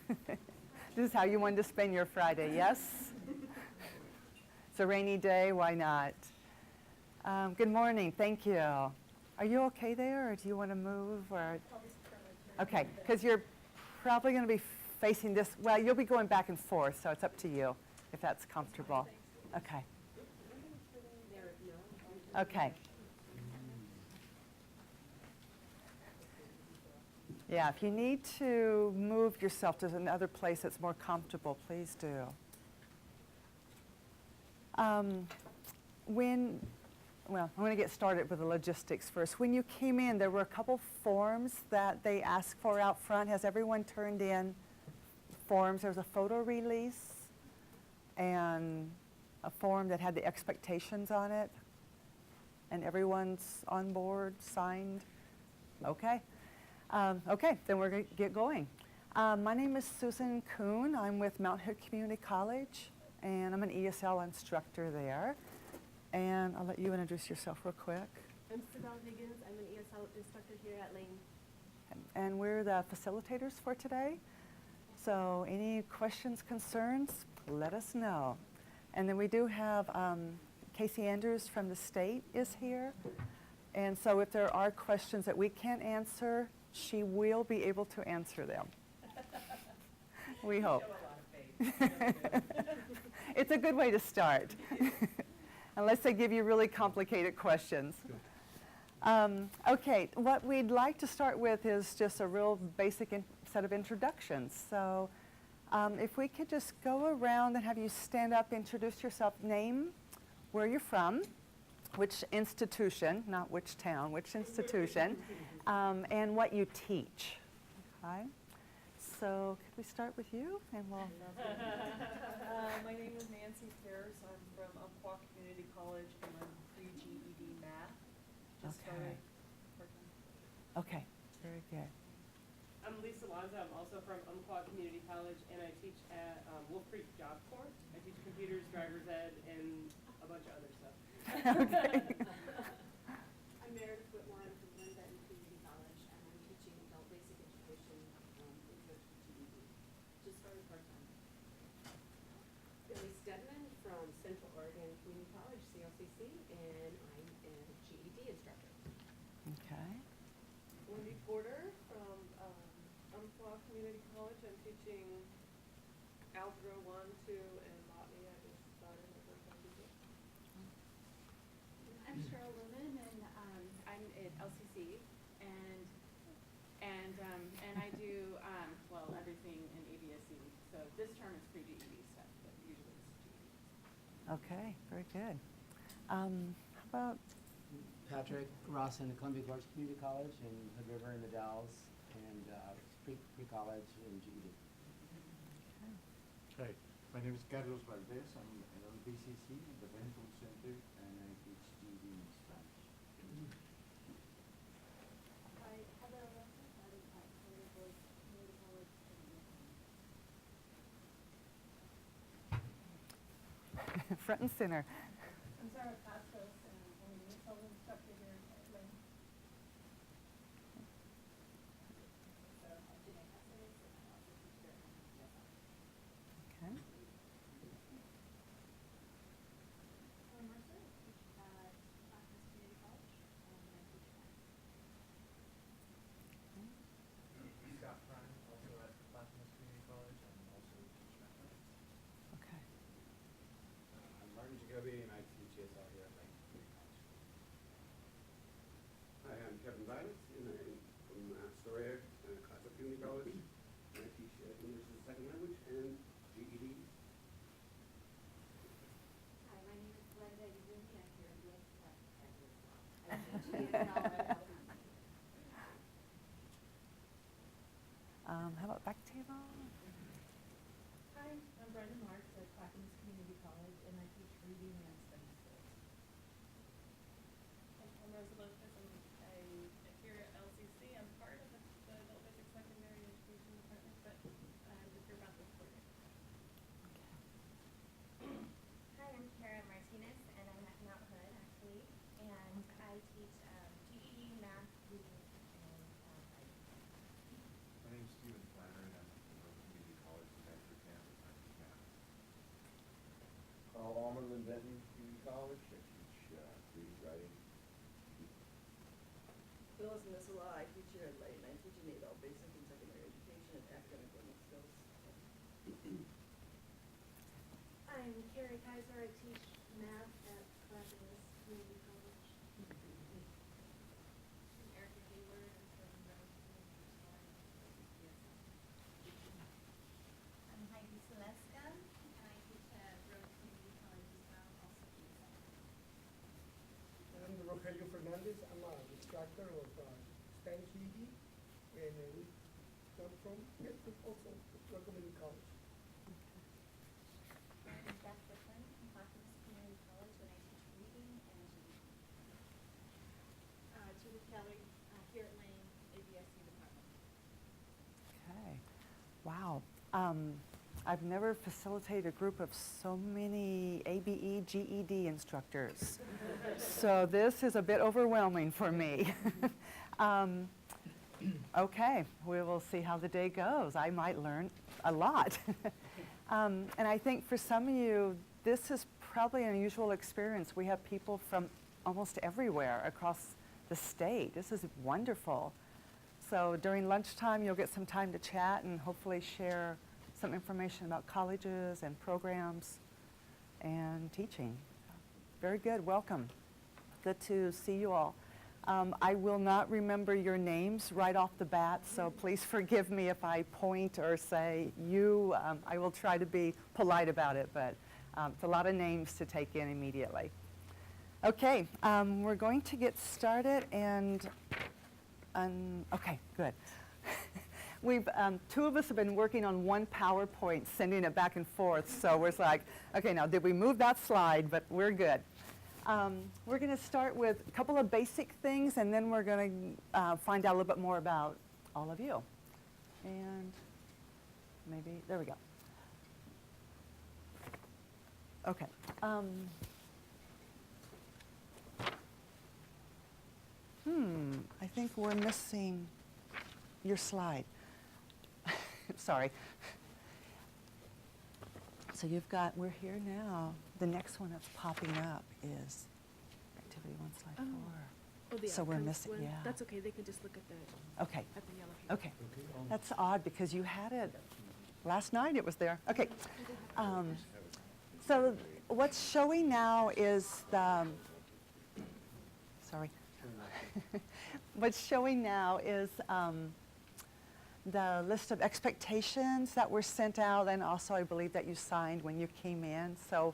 This is how you wanted to spend your Friday, yes? It's a rainy day, why not? Good morning, thank you. Are you okay there, or do you want to move? Or? Okay, because you're probably going to be facing this, well, you'll be going back and forth, so it's up to you if that's comfortable. Okay. Okay. Yeah, if you need to move yourself to another place that's more comfortable, please do. Well, I'm going to get started with the logistics first. When you came in, there were a couple forms that they asked for out front. Has everyone turned in forms? There was a photo release and a form that had the expectations on it. And everyone's on board, signed? Okay. Okay, then we're going to get going. My name is Susan Kuhn. I'm with Mount Hood Community College, and I'm an ESL instructor there. And I'll let you introduce yourself real quick. I'm Sidal Higgins. I'm an ESL instructor here at Lane. And we're the facilitators for today. So any questions, concerns, let us know. And then we do have Casey Andrews from the state is here. And so if there are questions that we can't answer, she will be able to answer them. We hope. It's a good way to start. Unless they give you really complicated questions. Okay, what we'd like to start with is just a real basic set of introductions. So if we could just go around and have you stand up, introduce yourself, name, where you're from, which institution, not which town, which institution, and what you teach. Okay. So could we start with you? And we'll. My name is Nancy Pierce. I'm from Umpqua Community College, and I'm pre-GED math. Just started working. Okay, very good. I'm Lisa Lanza. I'm also from Umpqua Community College, and I teach at Wolf Creek Job Corps. I teach computers, driver's ed, and a bunch of other stuff. Okay. I'm Meredith Whitmore. I'm from Glen Benton Community College, and I'm teaching adult basic education intro to GED. Just started part-time. Billy Stedman from Central Oregon Community College, CLCC, and I'm a GED instructor. Okay. Wendy Porter from Umpqua Community College. I'm teaching Algebra 1, 2, and Botany. I just started my first time teaching. I'm Cheryl Lumen, and I'm at LCC, and I do well everything in ABSE. So this term is pre-GED stuff, but usually it's GED. Okay, very good. How about Patrick Rawson at Columbia Gorge Community College in Hood River in the Dalles, and pre-college and GED. Hi, my name is Carlos Valdez. I'm at BCC, the Benton Center, and I teach GED in Spanish. Hi, Heather Wilson. I'm at Columbia Gorge Community College in front and center? I'm Sarah Pastos, and I'm an ESL instructor here at Lane. So I'm Janae Cassis, and I also teach here at ESL. Okay. Lauren Mercer, I teach at Clackamas Community College, and I teach math. Scott Prime, also at Clackamas Community College, and also teach mathematics. Okay. I'm Martin Jacoby, and I teach ESL here at Lane Community College. Hi, I'm Kevin Violet, and I'm from Astoria, Classic Community College, and I teach English as a second language and GED. Hi, my name is Glenda Yuzumi. I'm here at Lake Tech as well. I teach ESL and health. How about back table? Hi, I'm Brenda Marks at Clackamas Community College, and I teach reading and study skills. I'm Rosa Lopez. I'm here at LCC. I'm part of the Adult Basic Secondary Education Department, but I'm just your math coordinator. Hi, I'm Kara Martinez, and I'm at Mount Hood, actually, and I teach GED, math, reading, and writing. My name is Steven Flannery, and I'm from the Community community driving. Phyllis Nisela, I teach here at Layton. I teach in adult basic and secondary education and academic learning skills. I'm Carrie Kaiser, I teach math at Clackamas Community College. I'm Erica Hayward, I'm from Rose Community College. I'm Heidi Seleska, and I teach at Rose Community College as well, also GSM. I'm Rogelio Fernandez. I'm an instructor of STEM TV, and we come from also Rock Community College. I'm Beth Whitman from Clackamas Community College, and I teach reading and GED. Julie Kelly, here at Lane, ABSC department. Okay, wow. I've never facilitated a group of so many ABE, GED instructors. So this is a bit overwhelming for me. Okay, we will see how the day goes. I might learn a lot. And I think for some of you, this is probably an unusual experience. We have people from almost everywhere across the state. This is wonderful. So during lunchtime, you'll get some time to chat and hopefully share some information about colleges and programs and teaching. Very good, welcome. Good to see you all. I will not remember your names right off the bat, so please forgive me if I point or say you. I will try to be polite about it, but it's a lot of names to take in immediately. Okay, we're going to get started and, okay, good. We've, two of us have been working on one PowerPoint, sending it back and forth, so we're like, okay, now did we move that slide, but we're good. We're going to start with a couple of basic things, and then we're going to find out a little bit more about all of you. And maybe, there we go. Okay. I think we're missing your slide. Sorry. So you've got, we're here now. The next one that's popping up is activity 1, slide 4. Oh, the So we're outcomes missing, one. yeah. That's okay, they can just look at the, Okay, at the yellow paper. okay. That's odd because you had it, last night it was there. Okay. So what's showing now is the, sorry. What's showing now is the list of expectations that were sent out, and also I believe that you signed when you came in. So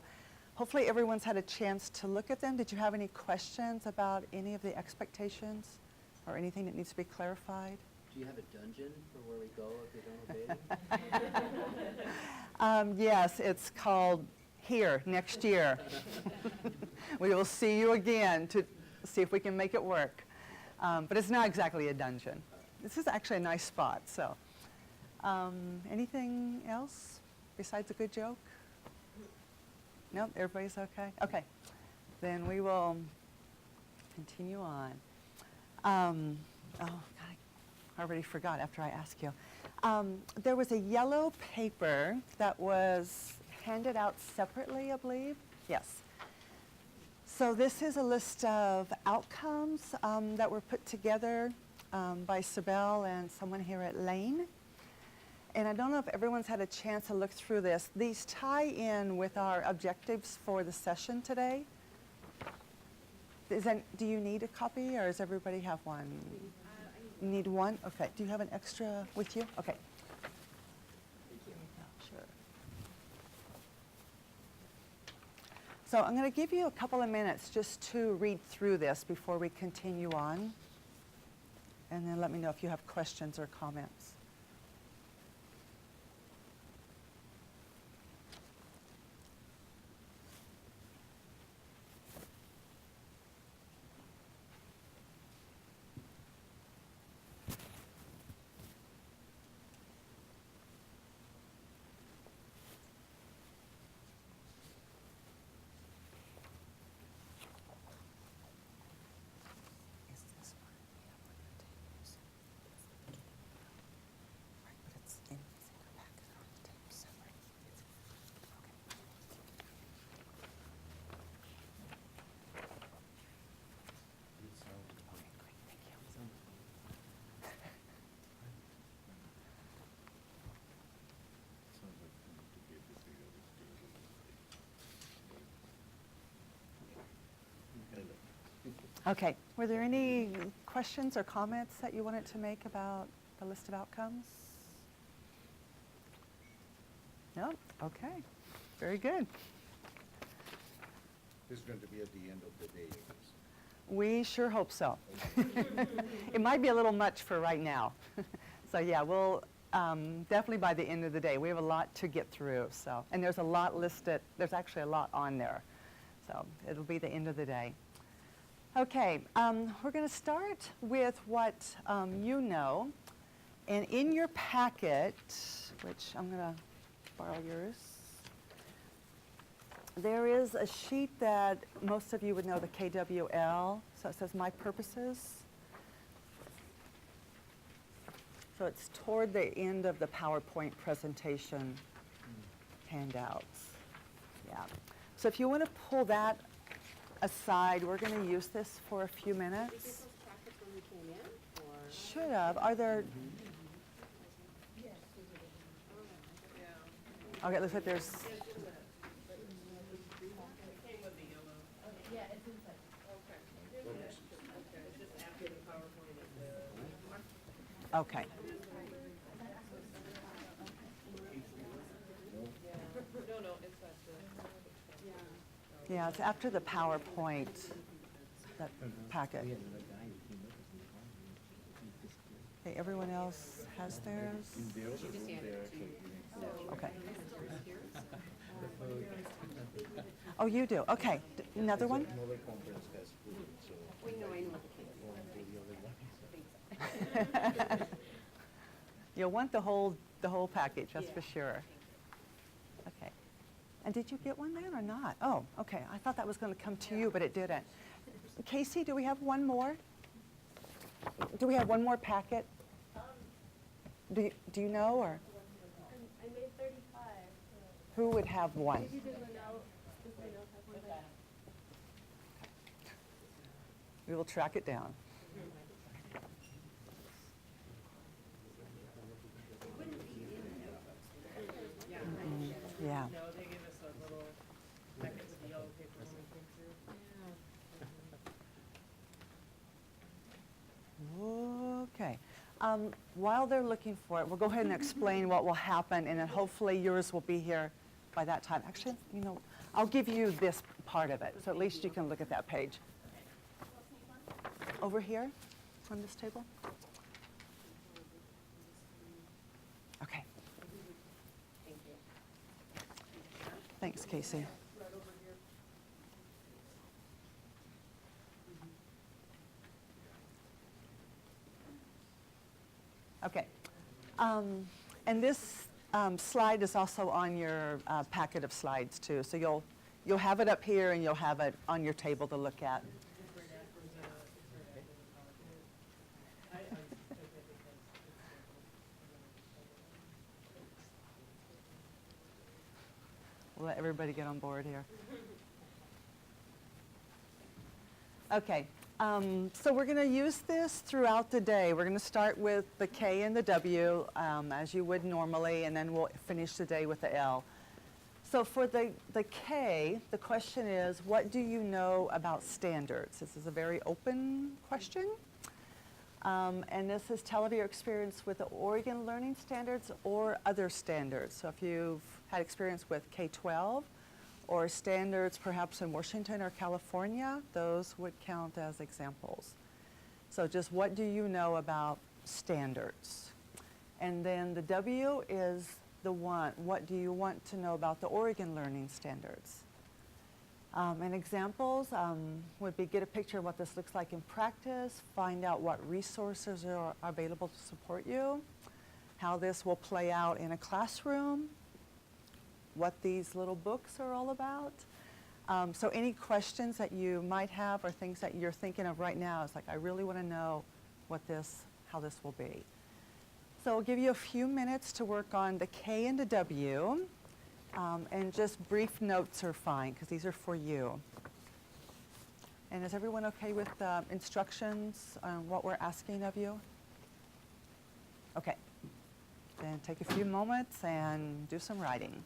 hopefully everyone's had a chance to look at them. Did you have any questions about any of the expectations or anything that needs to be clarified? Do you have a dungeon for where we go if we don't obey them? Yes, it's called Here, Next Year. We will see you again to see if we can make it work. But it's not exactly a dungeon. This is actually a nice spot, so. Anything else besides a good joke? No, everybody's okay? Okay, then we will continue on. Oh, God, I already forgot after I asked you. There was a yellow paper that was handed out separately, I believe. Yes. So this is a list of outcomes that were put together by Sibel and someone here at Lane. And I don't know if everyone's had a chance to look through this. These tie in with our objectives for the session today. Do you need a copy, or does everybody have one? You need one? Okay. Do you have an extra with you? Okay. Sure. So I'm going to give you a couple of minutes just to read through this before we continue on. And then let me know if you have questions or comments. Is this one? Yeah, we're gonna take this. Okay, were there any questions or comments that you wanted to make about the list of outcomes? No? Okay, very good. This is going to be at the end of the day, I guess. We sure hope so. It might be a little much for right now. So yeah, we'll definitely by the end of the day. We have a lot to get through, so, and there's a lot listed, there's actually a lot on there. So it'll be the end of the day. Okay, we're going to start with what you know. And in your packet, which I'm going to borrow yours, there is a sheet that most of you would know, the KWL. So it says My Purposes. So it's toward the end of the PowerPoint presentation handouts. Yeah. So if you want to pull that aside, we're going to use this for a few minutes. Did you get those packets when we came in, or? Should have. Are there? Okay, looks like there's. Yeah, it's inside. Okay. No, it's at the. Yeah, it's after the PowerPoint, that packet. Okay, everyone else has theirs? In the other room, they're actually giving. Okay. Oh, you do? Okay. Another one? Another conference has food, so. We know, I know what the case is. You'll want the whole package, that's for sure. Okay. And did you get one then or not? Oh, okay. I thought that was going to come to you, but it didn't. Casey, do we have one more? Do we have one more packet? Do you know, or I made 35. who would have one? Maybe does Lynell have one there? We will track it down. Yeah. No, they gave us a little packet with the yellow paper when we came through. Okay. While they're looking for it, we'll go ahead and explain what will happen, and then hopefully yours will be here by that time. Actually, you know, I'll give you this part of it, so at least you can look at that page. Over here, on this table? Okay. Thanks, Casey. Okay. And this slide is also on your packet of slides too. So you'll have it up here and you'll have it on your table to look at. We'll let everybody get on board here. Okay. So we're going to use this throughout the day. We're going to start with the K and the W, as you would normally, and then we'll finish the day with the L. So for the K, the question is, what do you know about standards? This is a very open question. And this is tell of your experience with the Oregon Learning Standards or other standards. So if you've had experience with K-12, or standards perhaps in Washington or California, those would count as examples. So just what do you know about standards? And then the W is the want. What do you want to know about the Oregon Learning Standards? And examples would be get a picture of what this looks like in practice, find out what resources are available to support you, how this will play out in a classroom, what these little books are all about. So any questions that you might have or things that you're thinking of right now, it's like, I really want to know how this will be. So we'll give you a few minutes to work on the K and the W, and just brief notes are fine, because these are for you. And is everyone okay with the instructions on what we're asking of you? Okay. Then take a few moments and do some writing.